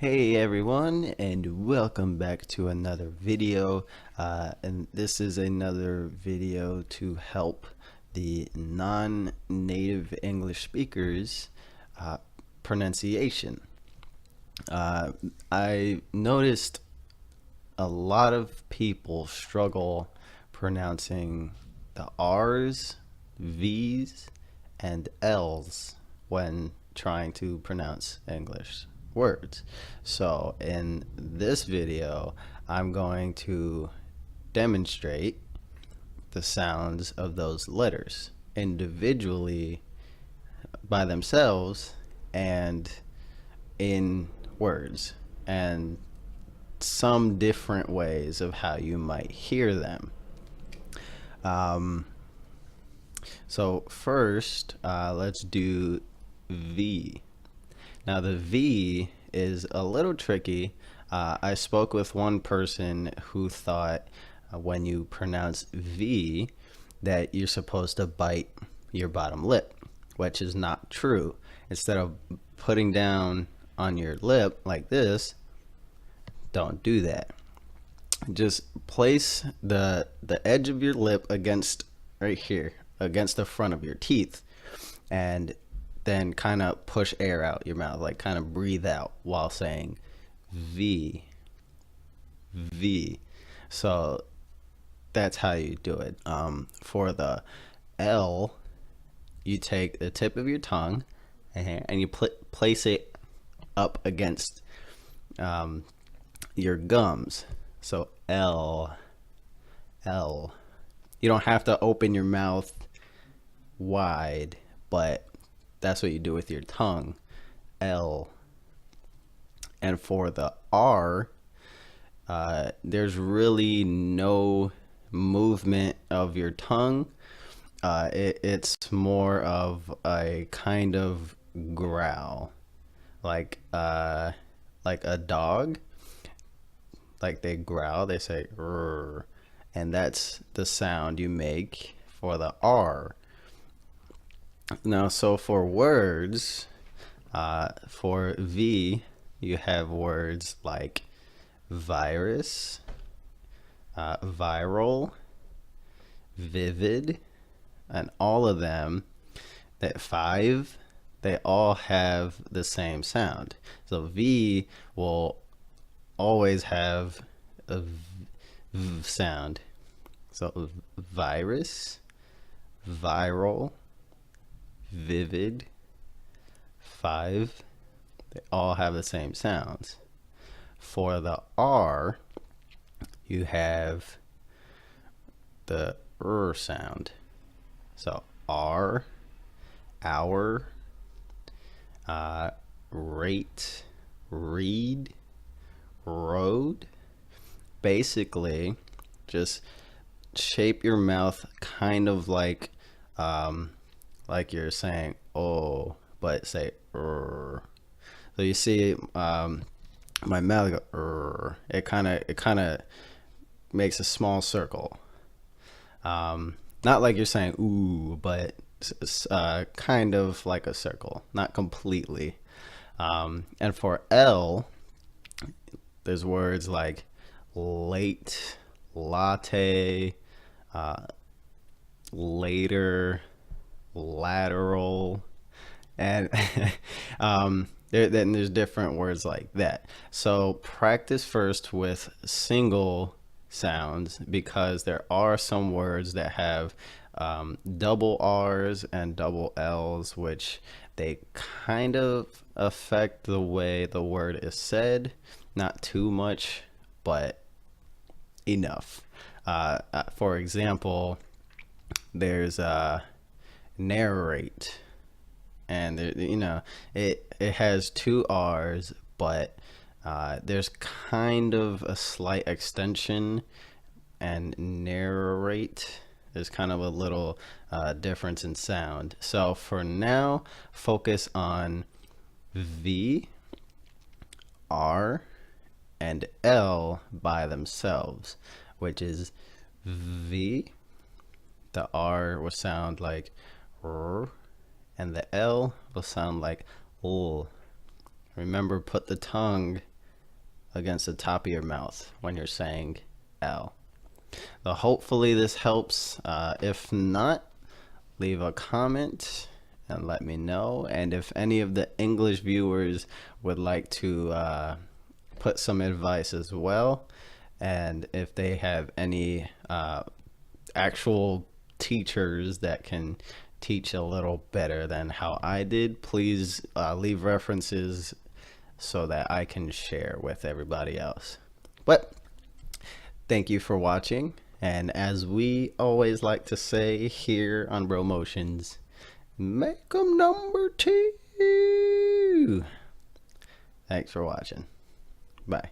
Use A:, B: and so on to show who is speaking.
A: Hey everyone, and welcome back to another video. And this is another video to help the non-native English speakers uh, pronunciation. I noticed a lot of people struggle pronouncing the R's, V's, and L's when trying to pronounce English words. So in this video, I'm going to demonstrate the sounds of those letters individually by themselves and in words, and some different ways of how you might hear them. So first, let's do V. Now the V is a little tricky. I spoke with one person who thought when you pronounce V that you're supposed to bite your bottom lip, which is not true. Instead of putting down on your lip like this, don't do that. Just place the edge of your lip against right here, against the front of your teeth, and then kind of push air out your mouth, like kind of breathe out while saying V, V. So that's how you do it. For the L, you take the tip of your tongue and you place it up against your gums. So L, L. You don't have to open your mouth wide, but that's what you do with your tongue. L. And for the R, there's really no movement of your tongue. It's more of a kind of growl, like a dog. Like they growl, they say "rrr," and that's the sound you make for the R. Now, so for words, for V, you have words like virus, viral, vivid, and all of them, that five, they all have the same sound. So V will always have a V sound. So virus, viral, vivid, five, they all have the same sounds. For the R, you have the sound. So R, hour, rate, read, road. Basically, just shape your mouth kind of like you're saying oh, but say "rrr." So you see, my mouth go "rrr." It kind of makes a small circle. Not like you're saying ooh, but kind of like a circle, not completely. And for L, there's words like late, latte, later, lateral, and then there's different words like that. So practice first with single sounds, because there are some words that have double R's and double L's, which they kind of affect the way the word is said. Not too much, but enough. For example, there's narrate, and it has two R's, but there's kind of a slight extension, and narrate, there's kind of a little difference in sound. So for now, focus on V, R, and L by themselves, which is V. The R will sound like R, and the L will sound like L. Remember, put the tongue against the top of your mouth when you're saying L. So hopefully this helps. If not, leave a comment and let me know. And if any of the English viewers would like to put some advice as well, and if they have any actual teachers that can teach a little better than how I did, please leave references so that I can share with everybody else. But thank you for watching, and as we always like to say here on Bro Motions, make 'em number 2. Thanks for watching. Bye.